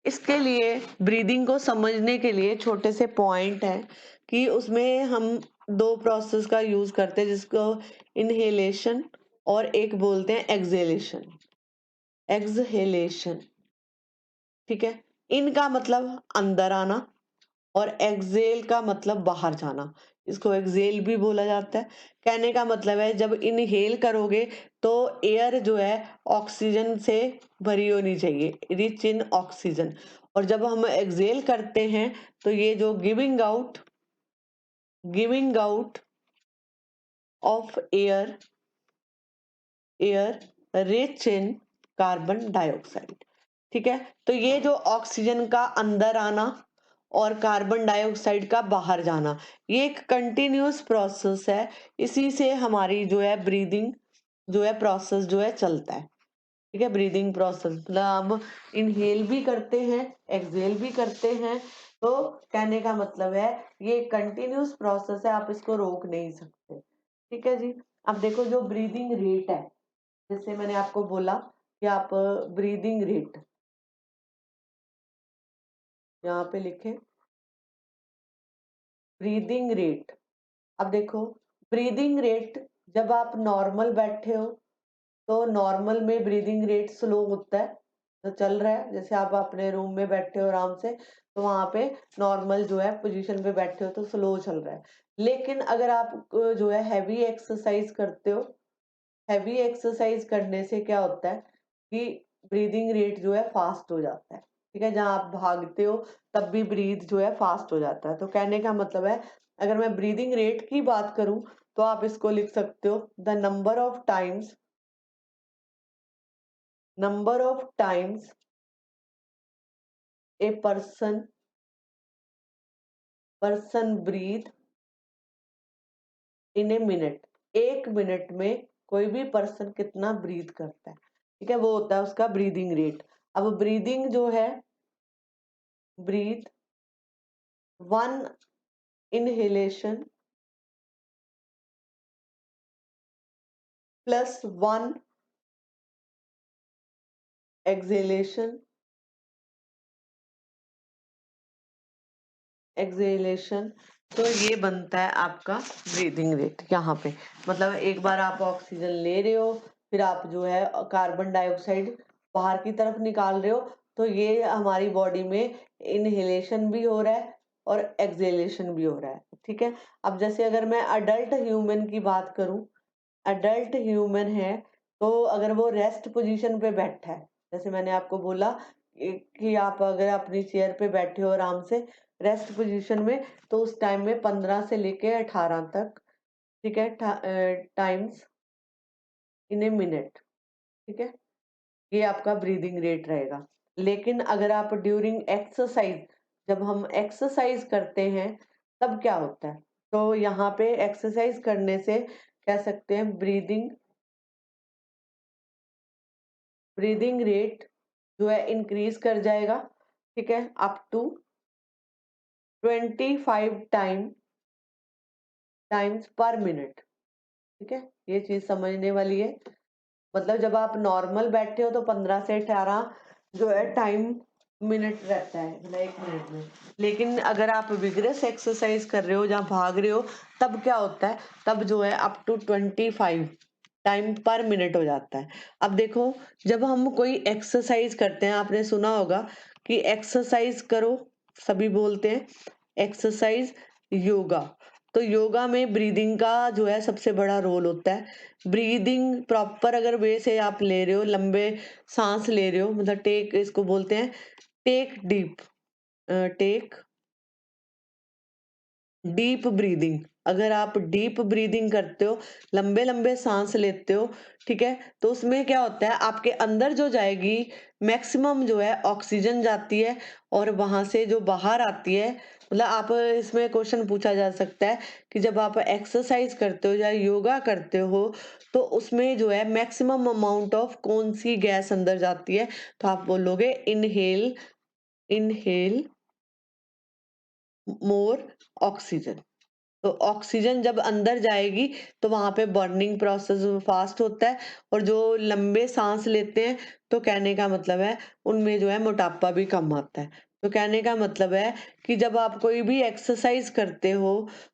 इसके लिए, ब्रीदिंग को समझने के लिए छोटे से पॉइंट है कि उसमें हम दो प्रोसेस का यूज करते हैं, जिसको इनहेलेशन और एक बोलते हैं एक्सहेलेशन, एक्सहेलेशन। ठीक है, इनका मतलब अंदर आना और एक्सहेल का मतलब बाहर जाना, इसको एक्सहेल भी बोला जाता है। कहने का मतलब है जब इनहेल करोगे तो एयर जो है ऑक्सीजन से भरी होनी चाहिए, रिच इन ऑक्सीजन, और जब हम एक्सहेल करते हैं तो ये जो giving out of air, air rich in carbon dioxide. ठीक है, तो ये जो ऑक्सीजन का अंदर आना और कार्बन डाइऑक्साइड का बाहर जाना, ये एक कंटिन्यूअस प्रोसेस है। इसी से हमारी जो है ब्रीदिंग जो है प्रोसेस जो है चलता है। ठीक है, ब्रीदिंग प्रोसेस मतलब हम इनहेल भी करते हैं, एक्सहेल भी करते हैं, तो कहने का मतलब है ये कंटिन्यूअस प्रोसेस है, आप इसको रोक नहीं सकते। ठीक है जी। अब देखो जो ब्रीदिंग रेट है, जैसे मैंने आपको बोला कि आप ब्रीदिंग रेट यहाँ पे लिखें, ब्रीदिंग रेट। अब देखो ब्रीदिंग रेट, जब आप नॉर्मल बैठे हो तो नॉर्मल में ब्रीदिंग रेट स्लो होता है, तो चल रहा है, जैसे आप अपने रूम में बैठे हो आराम से, तो वहां पे नॉर्मल जो है पोजीशन पे बैठे हो तो स्लो चल रहा है। लेकिन अगर आप जो है हैवी एक्सरसाइज करते हो, हैवी एक्सरसाइज करने से क्या होता है कि ब्रीदिंग रेट जो है फास्ट हो जाता है। ठीक है, जहां आप भागते हो तब भी ब्रीथ जो है फास्ट हो जाता है। तो कहने का मतलब है अगर मैं ब्रीदिंग रेट की बात करूं तो आप इसको लिख सकते हो the number of times a person breathe in a minute. एक मिनट में कोई भी पर्सन कितना ब्रीथ करता है, ठीक है, वो होता है उसका ब्रीदिंग रेट। अब ब्रीदिंग जो है, breathe one inhalation plus one exhalation, exhalation, तो ये बनता है आपका ब्रीदिंग रेट। यहाँ पे मतलब एक बार आप ऑक्सीजन ले रहे हो, फिर आप जो है कार्बन डाइऑक्साइड बाहर की तरफ निकाल रहे हो, तो ये हमारी बॉडी में इनहेलेशन भी हो रहा है और एक्सहेलेशन भी हो रहा है। ठीक है, अब जैसे अगर मैं अडल्ट ह्यूमन की बात करूं, अडल्ट ह्यूमन है तो अगर वो रेस्ट पोजीशन पे बैठा है, जैसे मैंने आपको बोला कि आप अगर अपनी चेयर पे बैठे हो आराम से रेस्ट पोजीशन में, तो उस टाइम में 15 से लेके 18 तक, ठीक है, टाइम्स इन ए मिनट। ठीक है, ये आपका ब्रीदिंग रेट रहेगा। लेकिन अगर आप ड्यूरिंग एक्सरसाइज, जब हम एक्सरसाइज करते हैं तब क्या होता है, तो यहाँ पे एक्सरसाइज करने से कह सकते हैं ब्रीदिंग रेट जो है इंक्रीज कर जाएगा। ठीक है, up to 25 times per minute. ठीक है, ये चीज समझने वाली है। मतलब जब आप नॉर्मल बैठे हो तो 15 से 18 जो है टाइम मिनट रहता है, मतलब एक मिनट में। लेकिन अगर आप विग्रस एक्सरसाइज कर रहे हो, जहाँ भाग रहे हो, तब क्या होता है, तब जो है up to 25 time per minute हो जाता है। अब देखो जब हम कोई एक्सरसाइज करते हैं, आपने सुना होगा कि एक्सरसाइज करो, सभी बोलते हैं एक्सरसाइज, योगा। तो योगा में ब्रीदिंग का जो है सबसे बड़ा रोल होता है। ब्रीदिंग प्रॉपर अगर वे से आप ले रहे हो, लंबे सांस ले रहे हो, मतलब टेक, इसको बोलते हैं take deep, take deep breathing. अगर आप डीप ब्रीदिंग करते हो, लंबे लंबे सांस लेते हो, ठीक है, तो उसमें क्या होता है आपके अंदर जो जाएगी मैक्सिमम जो है ऑक्सीजन जाती है, और वहां से जो बाहर आती है, मतलब आप इसमें क्वेश्चन पूछा जा सकता है कि जब आप एक्सरसाइज करते हो या योगा करते हो तो उसमें जो है मैक्सिमम अमाउंट ऑफ कौन सी गैस अंदर जाती है, तो आप बोलोगे इनहेल, इनहेल मोर ऑक्सीजन। तो ऑक्सीजन जब अंदर जाएगी तो वहां पे बर्निंग प्रोसेस फास्ट होता है, और जो लंबे सांस लेते हैं तो कहने का मतलब है उनमें जो है मोटापा भी कम आता है। तो कहने का मतलब है कि जब आप कोई भी एक्सरसाइज करते हो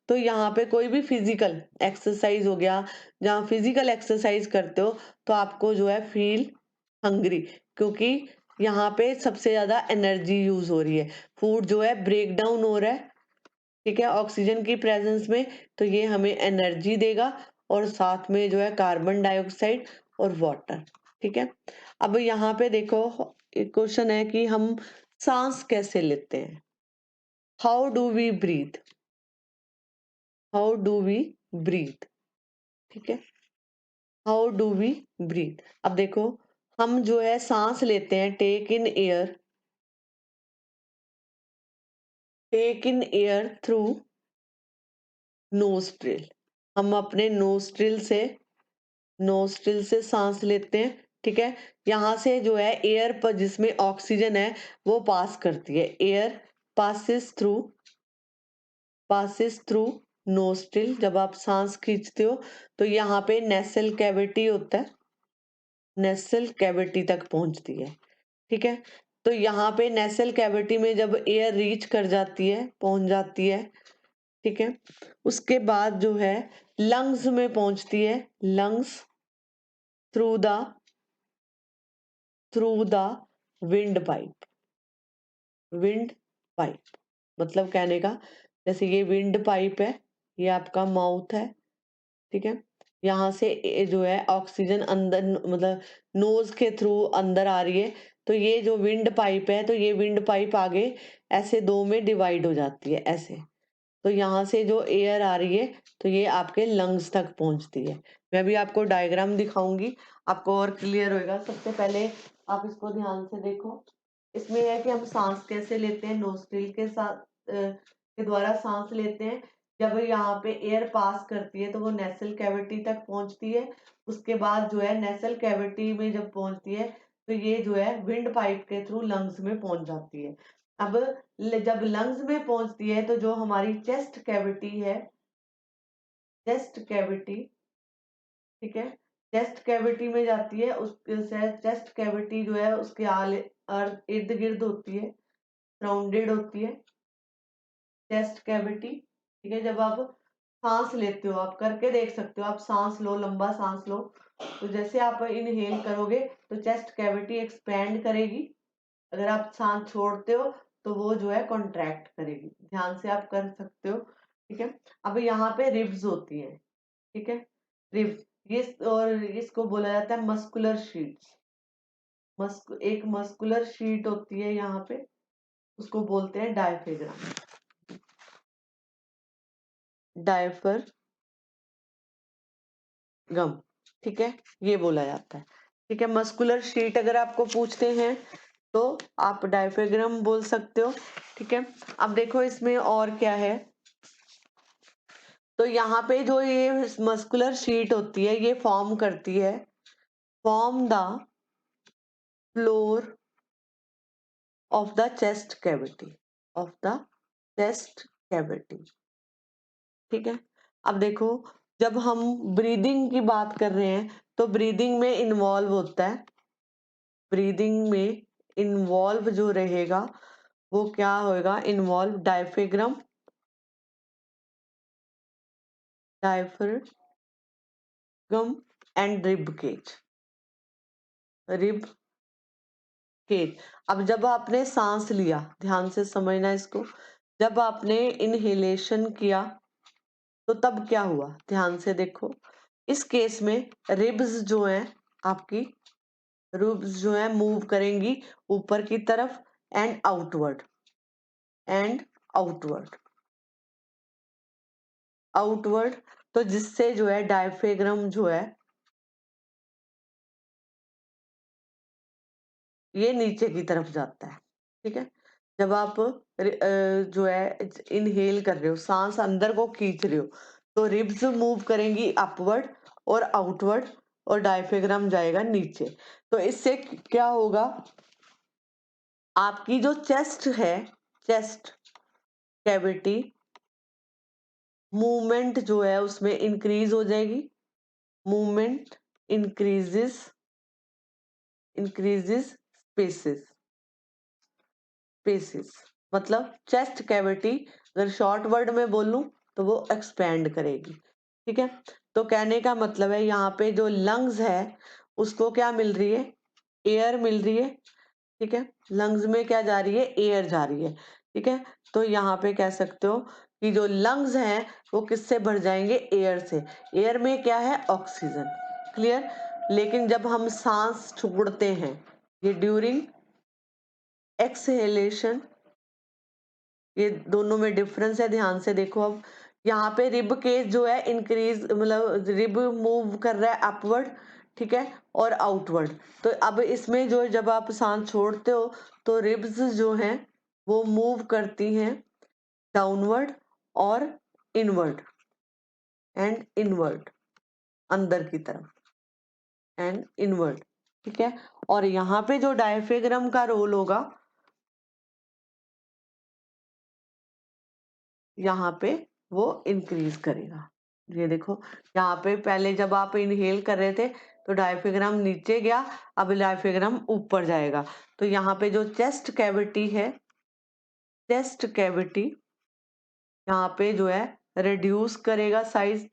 तो यहाँ पे कोई भी फिजिकल एक्सरसाइज हो गया, जहाँ फिजिकल एक्सरसाइज करते हो तो आपको जो है फील हंग्री, क्योंकि यहाँ पे सबसे ज्यादा एनर्जी यूज हो रही है, फूड जो है ब्रेक डाउन हो रहा है, ठीक है, ऑक्सीजन की प्रेजेंस में, तो ये हमें एनर्जी देगा और साथ में जो है कार्बन डाइऑक्साइड और वाटर, ठीक है। अब यहाँ पे देखो एक क्वेश्चन है कि हम सांस कैसे लेते हैं, how do we breathe, how do we breathe, ठीक है, हाउ डू वी ब्रीथ। अब देखो हम जो है सांस लेते हैं, take in air, take in air through nostril, हम अपने नोस्ट्रिल से सांस लेते हैं, ठीक है। यहाँ से जो है एयर पर जिसमें ऑक्सीजन है वो पास करती है, एयर पासिस थ्रू नोस्ट्रिल, जब आप सांस खींचते हो तो यहाँ पे नेसल कैविटी होता है, नेसल कैविटी तक पहुंचती है, ठीक है। तो यहाँ पे नेसल कैविटी में जब एयर रीच कर जाती है, पहुंच जाती है, ठीक है, उसके बाद जो है लंग्स में पहुंचती है, lungs through the through the wind pipe, wind pipe मतलब कहने का, जैसे ये विंड पाइप है, ये आपका माउथ है, ठीक है, यहाँ से जो है ऑक्सीजन अंदर मतलब नोज के थ्रू अंदर आ रही है, तो ये जो विंड पाइप है, तो ये विंड पाइप आगे ऐसे दो में डिवाइड हो जाती है ऐसे, तो यहाँ से जो एयर आ रही है तो ये आपके लंग्स तक पहुंचती है। मैं भी आपको डायग्राम दिखाऊंगी, आपको और क्लियर होएगा। सबसे पहले आप इसको ध्यान से देखो, इसमें है कि हम सांस कैसे लेते हैं, नोस्ट्रिल के साथ के द्वारा सांस लेते हैं, जब यहाँ पे एयर पास करती है तो वो नेसल कैविटी तक पहुंचती है, उसके बाद जो है नेसल कैविटी में जब पहुंचती है तो ये जो है विंड पाइप के थ्रू लंग्स में पहुंच जाती है। अब जब लंग्स में पहुंचती है तो जो हमारी चेस्ट कैविटी है, चेस्ट कैविटी, ठीक है, चेस्ट कैविटी में जाती है, उस चेस्ट कैविटी जो है उसके आले इर्द गिर्द होती है, राउंडेड होती है चेस्ट कैविटी, ठीक है। जब आप सांस लेते हो, आप करके देख सकते हो, आप सांस लो, लंबा सांस लो, तो जैसे आप इनहेल करोगे तो चेस्ट कैविटी एक्सपैंड करेगी, अगर आप सांस छोड़ते हो तो वो जो है कॉन्ट्रैक्ट करेगी, ध्यान से आप कर सकते हो, ठीक है। अब यहाँ पे रिब्स होती है, ठीक है, रिब्स, ये और इसको बोला जाता है मस्कुलर शीट्स, एक मस्कुलर शीट होती है यहाँ पे, उसको बोलते हैं डायफ्राम, डायफ्राम, ठीक है, ये बोला जाता है, ठीक है। मस्कुलर शीट अगर आपको पूछते हैं तो आप डायफ्राम बोल सकते हो, ठीक है। अब देखो इसमें और क्या है, तो यहाँ पे जो ये मस्कुलर शीट होती है ये फॉर्म करती है, form the floor of the chest cavity, of the chest cavity, ठीक है। अब देखो जब हम ब्रीदिंग की बात कर रहे हैं तो ब्रीदिंग में इन्वॉल्व होता है, ब्रीदिंग में इन्वॉल्व जो रहेगा वो क्या होएगा, involve diaphragm, diaphragm and rib cage, rib cage. अब जब आपने सांस लिया, ध्यान से समझना इसको, जब आपने इनहेलेशन किया तो तब क्या हुआ, ध्यान से देखो, इस केस में रिब्स जो है आपकी, रिब्स जो है मूव करेंगी ऊपर की तरफ and outward, and outward, outward, तो जिससे जो है डायफ्राम जो है ये नीचे की तरफ जाता है, ठीक है। जब आप जो है इनहेल कर रहे हो, सांस अंदर को खींच रहे हो, तो रिब्स मूव करेंगी अपवर्ड और आउटवर्ड और डायफ्राम जाएगा नीचे, तो इससे क्या होगा, आपकी जो चेस्ट है, चेस्ट कैविटी मूवमेंट जो है उसमें इंक्रीज हो जाएगी, movement increases, increases spaces, spaces, मतलब चेस्ट कैविटी अगर शॉर्ट वर्ड में बोलूं तो वो एक्सपैंड करेगी। ठीक है, तो कहने का मतलब है यहाँ पे जो लंग्स है उसको क्या मिल रही है, एयर मिल रही है। ठीक है, लंग्स में क्या जा रही है, एयर जा रही है। ठीक है, तो यहाँ पे कह सकते हो कि जो लंग्स हैं वो किससे भर जाएंगे, एयर से। एयर में क्या है, ऑक्सीजन। क्लियर। लेकिन जब हम सांस छोड़ते हैं, ये ड्यूरिंग एक्सहेलेशन, ये दोनों में डिफरेंस है, ध्यान से देखो। अब यहाँ पे रिब केस जो है इंक्रीज, मतलब रिब मूव कर रहा है अपवर्ड, ठीक है, और आउटवर्ड। तो अब इसमें जो जब आप सांस छोड़ते हो तो रिब्स जो हैं वो मूव करती हैं डाउनवर्ड और इनवर्ड एंड इनवर्ड, अंदर की तरफ एंड इनवर्ड। ठीक है, और यहाँ पे जो डायफ्राम का रोल होगा, यहाँ पे वो इंक्रीज करेगा। ये देखो, यहाँ पे पहले जब आप इनहेल कर रहे थे तो डायफ्राम नीचे गया, अब डायफ्राम ऊपर जाएगा। तो यहाँ पे जो चेस्ट कैविटी है, चेस्ट कैविटी यहाँ पे जो है रिड्यूस करेगा साइज,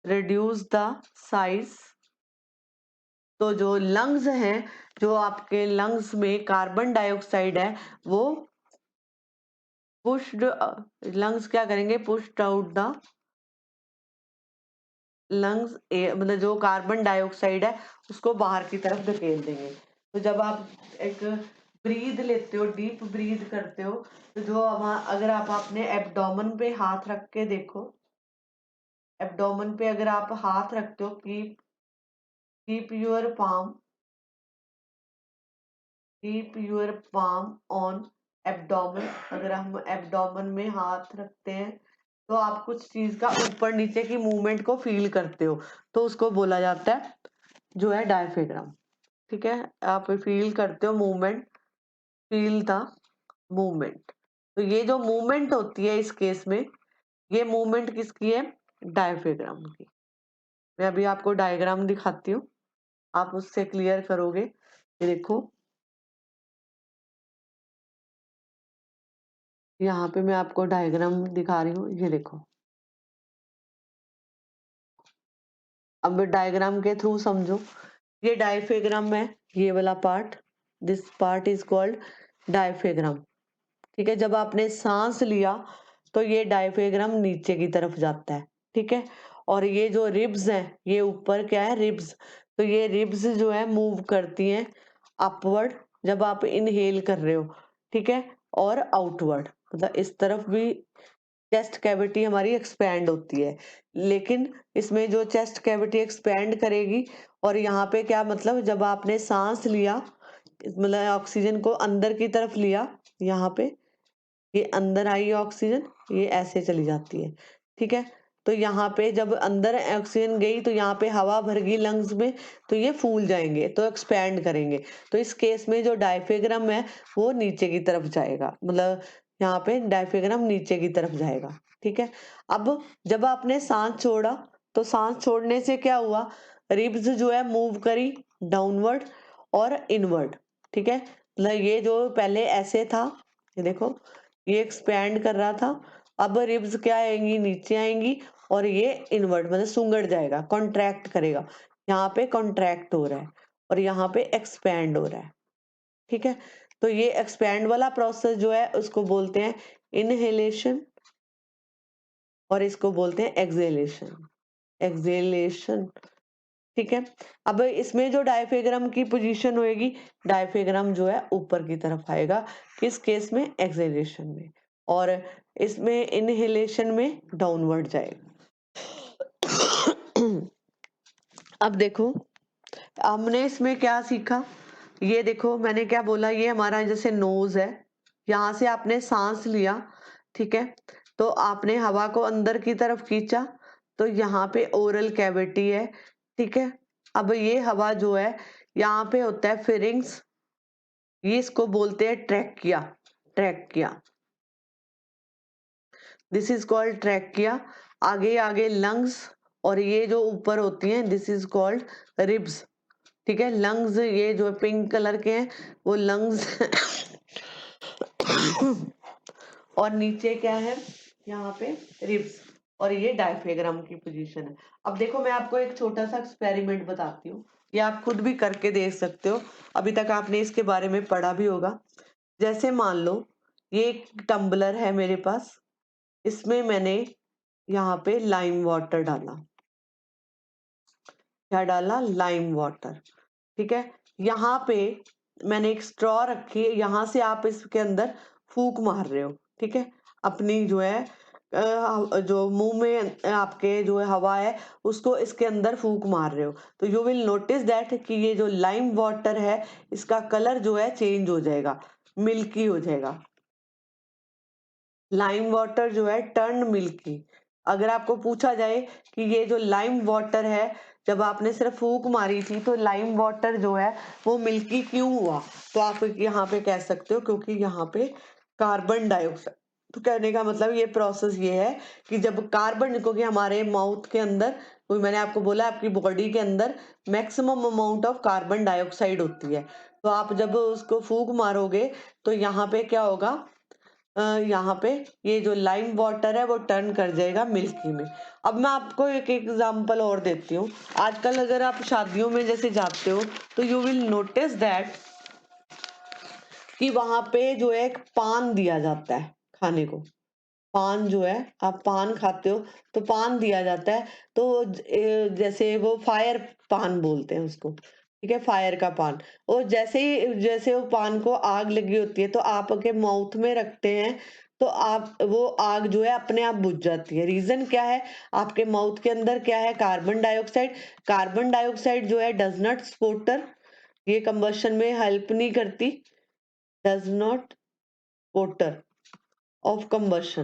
रिड्यूस द साइज। तो जो लंग्स हैं, जो आपके लंग्स में कार्बन डाइऑक्साइड है वो पुश्ड, लंग्स क्या करेंगे, पुश्ड आउट द लंग्स, मतलब जो कार्बन डाइऑक्साइड है उसको बाहर की तरफ धकेल देंगे। तो जब आप एक ब्रीद लेते हो, डीप ब्रीद करते हो, तो जो वहां अगर आप अपने एब्डोमेन पे हाथ रख के देखो, एब्डोमेन पे अगर आप हाथ रखते हो, keep your palm, keep your palm on abdomen. अगर हम एब्डोमेन में हाथ रखते हैं तो आप कुछ चीज का ऊपर नीचे की मूवमेंट को फील करते हो, तो उसको बोला जाता है जो है डायफ्राम। ठीक है, आप फील करते हो मूवमेंट, फील द मूवमेंट। तो ये जो मूवमेंट होती है इस केस में, ये मूवमेंट किसकी है, डायफ्राम की। मैं अभी आपको डायग्राम दिखाती हूँ, आप उससे क्लियर करोगे। ये देखो, यहाँ पे मैं आपको डायग्राम दिखा रही हूँ, ये देखो। अब डायग्राम के थ्रू समझो, ये डायफ्राम है, ये वाला part, this part is called diaphragm. ठीक है, जब आपने सांस लिया तो ये डायफ्राम नीचे की तरफ जाता है। ठीक है, और ये जो रिब्स हैं, ये ऊपर क्या है, रिब्स। तो ये रिब्स जो है मूव करती हैं अपवर्ड जब आप इनहेल कर रहे हो। ठीक है, और आउटवर्ड, मतलब इस तरफ भी चेस्ट कैविटी हमारी एक्सपैंड होती है। लेकिन इसमें जो चेस्ट कैविटी एक्सपैंड करेगी, और यहाँ पे क्या मतलब, जब आपने सांस लिया, मतलब ऑक्सीजन को अंदर की तरफ लिया, यहाँ पे ये अंदर आई ऑक्सीजन, ये ऐसे चली जाती है। ठीक है, तो यहाँ पे जब अंदर ऑक्सीजन गई तो यहाँ पे हवा भर गई लंग्स में, तो ये फूल जाएंगे, तो एक्सपैंड करेंगे। तो इस केस में जो डायफ्राम है वो नीचे की तरफ जाएगा, मतलब यहाँ पे डायफ्राम नीचे की तरफ जाएगा। ठीक है, अब जब आपने सांस छोड़ा तो सांस छोड़ने से क्या हुआ, रिब्स जो है मूव करी डाउनवर्ड और इनवर्ड। ठीक है, मतलब ये जो पहले ऐसे था, ये देखो, ये एक्सपैंड कर रहा था, अब रिब्स क्या आएंगी, नीचे आएंगी, और ये इनवर्ट मतलब सुंगड़ जाएगा, कॉन्ट्रैक्ट करेगा। यहाँ पे कॉन्ट्रैक्ट हो रहा है और यहाँ पे एक्सपैंड हो रहा है। ठीक है, तो ये एक्सपैंड वाला प्रोसेस जो है उसको बोलते हैं इनहेलेशन, और इसको बोलते हैं एक्सेलेशन, एक्सेलेशन। ठीक है, अब इसमें जो डायफ्राम की पोजीशन होएगी, डायफ्राम जो है ऊपर की तरफ आएगा, किस केस में, एक्सेलेशन में, और इसमें इनहेलेशन में डाउनवर्ड जाएगा। अब देखो, हमने इसमें क्या सीखा, ये देखो मैंने क्या बोला, ये हमारा जैसे नोज है, यहाँ से आपने सांस लिया। ठीक है, तो आपने हवा को अंदर की तरफ खींचा, तो यहाँ पे ओरल कैविटी है। ठीक है, अब ये हवा जो है यहाँ पे होता है फिरिंग्स, ये इसको बोलते हैं trachea, trachea, this is called trachea. आगे आगे लंग्स, और ये जो ऊपर होती हैं दिस इज कॉल्ड रिब्स। ठीक है, लंग्स ये जो पिंक कलर के हैं वो लंग्स और नीचे क्या है, यहाँ पे रिब्स, और ये डायफ्राम की पोजीशन है। अब देखो मैं आपको एक छोटा सा एक्सपेरिमेंट बताती हूँ, ये आप खुद भी करके देख सकते हो, अभी तक आपने इसके बारे में पढ़ा भी होगा। जैसे मान लो ये एक टम्बलर है मेरे पास, इसमें मैंने यहाँ पे लाइम वाटर डाला, क्या डाला, लाइम वाटर, ठीक है। यहाँ पे मैंने एक स्ट्रॉ रखी है, यहाँ से आप इसके अंदर फूक मार रहे हो, ठीक है, अपनी जो है जो मुंह में आपके जो है हवा है उसको इसके अंदर फूक मार रहे हो, तो यू विल नोटिस दैट कि ये जो लाइम वाटर है इसका कलर जो है चेंज हो जाएगा, मिल्की हो जाएगा। लाइम वाटर जो है टर्न मिल्की। अगर आपको पूछा जाए कि ये जो लाइम वाटर है, जब आपने सिर्फ फूक मारी थी तो लाइम वाटर जो है वो मिल्की क्यों हुआ, तो आप यहाँ पे कह सकते हो क्योंकि यहाँ पे कार्बन डाइऑक्साइड, तो कहने का मतलब ये प्रोसेस ये है कि जब कार्बन, क्योंकि हमारे माउथ के अंदर, कोई मैंने आपको बोला आपकी बॉडी के अंदर maximum amount of carbon dioxide होती है, तो आप जब उसको फूक मारोगे तो यहाँ पे क्या होगा, यहाँ पे ये जो लाइम वाटर है वो टर्न कर जाएगा मिल्की में। अब मैं आपको एक एग्जांपल और देती हूँ। आजकल अगर आप शादियों में जैसे जाते हो तो यू विल नोटिस दैट कि वहां पे जो है एक पान दिया जाता है खाने को। पान जो है, आप पान खाते हो तो पान दिया जाता है, तो जैसे वो फायर पान बोलते हैं उसको, ठीक है, फायर का पान। और जैसे ही जैसे वो पान को आग लगी होती है तो आपके माउथ में रखते हैं तो आप वो आग जो है अपने आप बुझ जाती है। रीजन क्या है, आपके माउथ के अंदर क्या है, कार्बन डाइऑक्साइड। कार्बन डाइऑक्साइड जो है डज नॉट स्पोर्टर, ये कंबशन में हेल्प नहीं करती, does not Sportster of combustion,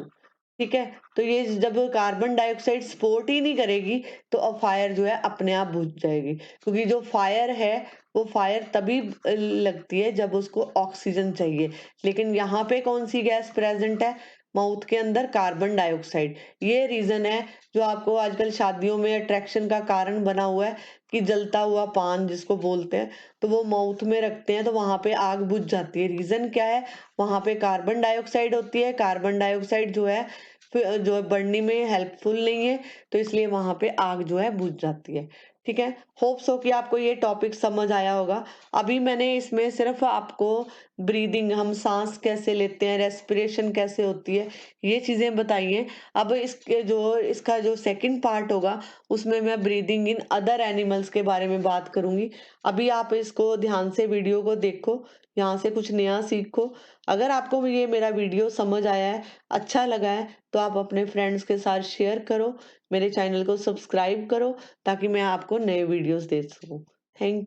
ठीक है। तो ये जब कार्बन डाइऑक्साइड सपोर्ट ही नहीं करेगी तो अब फायर जो है अपने आप बुझ जाएगी, क्योंकि जो फायर है वो फायर तभी लगती है जब उसको ऑक्सीजन चाहिए। लेकिन यहाँ पे कौन सी गैस प्रेजेंट है, माउथ के अंदर कार्बन डाइऑक्साइड। ये रीजन है जो आपको आजकल शादियों में अट्रैक्शन का कारण बना हुआ है कि जलता हुआ पान जिसको बोलते हैं, तो वो माउथ में रखते हैं तो वहां पे आग बुझ जाती है। रीजन क्या है, वहां पे कार्बन डाइऑक्साइड होती है, कार्बन डाइऑक्साइड जो है जो बढ़ने में हेल्पफुल नहीं है, तो इसलिए वहां पे आग जो है बुझ जाती है, ठीक है। होप सो कि आपको ये टॉपिक समझ आया होगा। अभी मैंने इसमें सिर्फ आपको ब्रीदिंग, हम सांस कैसे लेते हैं, रेस्पिरेशन कैसे होती है, ये चीजें बताई हैं। अब इसके जो इसका जो सेकंड पार्ट होगा उसमें मैं ब्रीदिंग इन अदर एनिमल्स के बारे में बात करूंगी। अभी आप इसको ध्यान से वीडियो को देखो, यहाँ से कुछ नया सीखो। अगर आपको ये मेरा वीडियो समझ आया है, अच्छा लगा है, तो आप अपने फ्रेंड्स के साथ शेयर करो, मेरे चैनल को सब्सक्राइब करो ताकि मैं आपको नए वीडियोस दे सकूं। थैंक